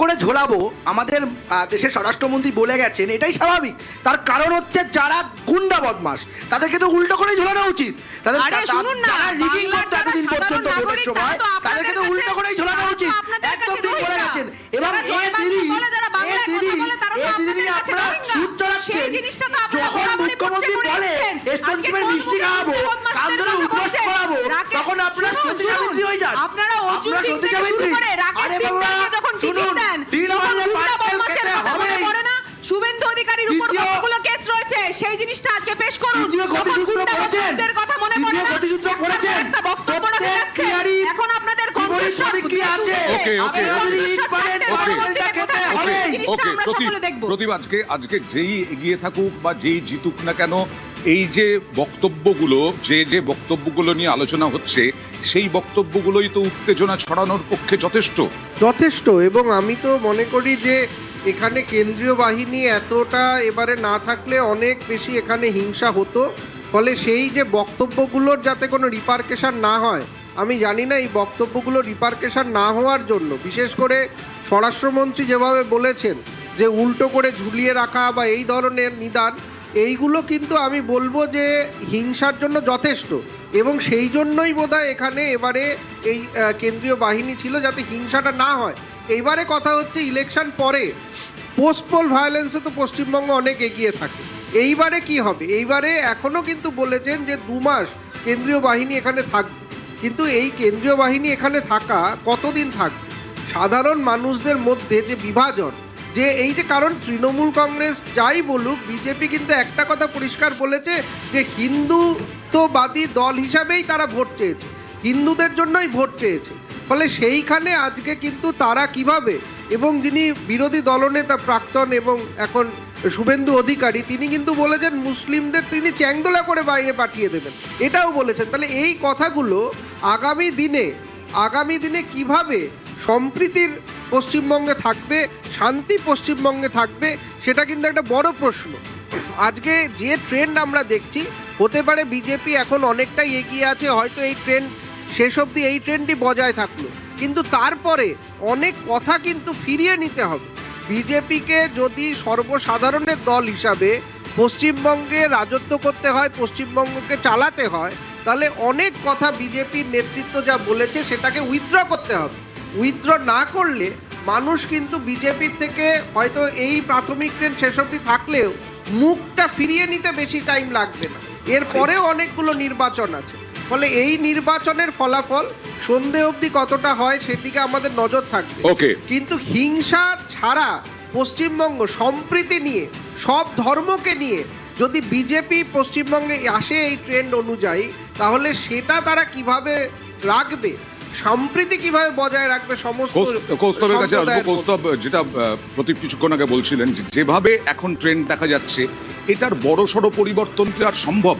করে ঝোলাবো আমাদের দেশের স্বরাষ্ট্রমন্ত্রী বলে গেছেন, এটাই স্বাভাবিক। তার কারণ হচ্ছে যারা গুন্ডা বদমাশ তাদেরকে তো উল্টো করে ঝোলানো উচিত। তাদের যারা রিগিং করছে এতদিন পর্যন্ত ভোটের সময় তাদেরকে তো উল্টো করেই ঝোলানো উচিত, একদম ঠিক বলে গেছেন। এবং আপনারা সুদ চড়াচ্ছেন। যখন মুখ্যমন্ত্রী বলে স্টোন কিপের মিষ্টি খাওয়াবো, কান ধরে উদ্বোস করাবো, তখন আপনারা সত্যি সাবিত্রী হয়ে যান। আপনারা সত্যি সাবিত্রী। আরে বাবা শুনুন, দিন হলে পাটকেল খেতে হবে। শুভেন্দু অধিকারীর উপর কতগুলো কেস রয়েছে, সেই জিনিসটা আজকে পেশ করুন। দ্বিতীয় গতিসূত্র পড়েছেন, কথা মনে পড়ে না? গতিসূত্র পড়েছেন, একটা বক্তব্য রাখা যাচ্ছে। এখন আপনাদের কণ্ঠস্বর প্রতিক্রিয়া আছে। প্রতিভা আজকে যেই এগিয়ে থাকুক বা যেই জিতুক না কেন, এই যে বক্তব্যগুলো যে বক্তব্যগুলো নিয়ে আলোচনা হচ্ছে, সেই বক্তব্যগুলোই তো উত্তেজনা ছড়ানোর পক্ষে যথেষ্ট। এবং আমি তো মনে করি যে এখানে কেন্দ্রীয় বাহিনী এতটা এবারে না থাকলে অনেক বেশি এখানে হিংসা হতো। ফলে সেই যে বক্তব্যগুলোর যাতে কোনো রিপারকেশন না হয়, আমি জানি না এই বক্তব্যগুলো রিপারকেশন না হওয়ার জন্য, বিশেষ করে স্বরাষ্ট্রমন্ত্রী যেভাবে বলেছেন যে উল্টো করে ঝুলিয়ে রাখা বা এই ধরনের নিদান, এইগুলো কিন্তু আমি বলবো যে হিংসার জন্য যথেষ্ট। এবং সেই জন্যই বোধহয় এখানে এবারে এই কেন্দ্রীয় বাহিনী ছিল, যাতে হিংসাটা না হয়। এইবারে কথা হচ্ছে ইলেকশন পরে পোস্ট পোল ভায়োলেন্সে তো পশ্চিমবঙ্গ অনেক এগিয়ে থাকে। এইবারে কি হবে? এইবারে এখনও কিন্তু বলেছেন যে 2 মাস কেন্দ্রীয় বাহিনী এখানে থাকবে, কিন্তু এই কেন্দ্রীয় বাহিনী এখানে থাকা কতদিন থাকবে? সাধারণ মানুষদের মধ্যে যে বিভাজন, যে এই যে কারণ তৃণমূল কংগ্রেস যাই বলুক, বিজেপি কিন্তু একটা কথা পরিষ্কার বলেছে যে হিন্দুত্ববাদী দল হিসাবেই তারা ভোট চেয়েছে, হিন্দুদের জন্যই ভোট চেয়েছে। ফলে সেইখানে আজকে কিন্তু তারা কিভাবে, এবং যিনি বিরোধী দলনেতা প্রাক্তন এবং এখন শুভেন্দু অধিকারী, তিনি কিন্তু বলেছেন মুসলিমদের তিনি চ্যাংদোলা করে বাইরে পাঠিয়ে দেবেন, এটাও বলেছেন। তাহলে এই কথাগুলো আগামী দিনে কিভাবে সম্প্রীতির পশ্চিমবঙ্গে থাকবে, শান্তি পশ্চিমবঙ্গে থাকবে, সেটা কিন্তু একটা বড় প্রশ্ন। আজকে যে ট্রেন্ড আমরা দেখছি, হতে পারে বিজেপি এখন অনেকটাই এগিয়ে আছে, হয়তো এই ট্রেন্ড শেষ অবধি এই ট্রেন্ডই বজায় থাকলো, কিন্তু তারপরে অনেক কথা কিন্তু ফিরিয়ে নিতে হবে। বিজেপিকে যদি সর্বসাধারণের দল হিসাবে পশ্চিমবঙ্গে রাজত্ব করতে হয়, পশ্চিমবঙ্গকে চালাতে হয়, তাহলে অনেক কথা বিজেপির নেতৃত্ব যা বলেছে সেটাকে উইথড্র করতে হবে। উইথড্র না করলে মানুষ কিন্তু বিজেপির থেকে হয়তো এই প্রাথমিক ট্রেন্ড শেষ অবধি থাকলেও মুখটা ফিরিয়ে নিতে বেশি টাইম লাগবে না। এরপরেও অনেকগুলো নির্বাচন আছে, ফলে এই নির্বাচনের ফলাফল সন্ধে অবধি কতটা হয় সেদিকে আমাদের নজর থাকবে। কিন্তু হিংসা ছাড়া পশ্চিমবঙ্গ সম্প্রীতি নিয়ে, সব ধর্মকে নিয়ে যদি বিজেপি পশ্চিমবঙ্গে আসে এই ট্রেন্ড অনুযায়ী, তাহলে সেটা তারা কিভাবে রাখবে, সম্প্রীতি কিভাবে বজায় রাখবে সমস্ত। কৌস্তবের কাছে আসবো। কৌস্তব, যেটা প্রদীপ কিছুক্ষণ আগে বলছিলেন, যেভাবে এখন ট্রেন্ড দেখা যাচ্ছে, এটার বড় সড়ো পরিবর্তন কি আর সম্ভব?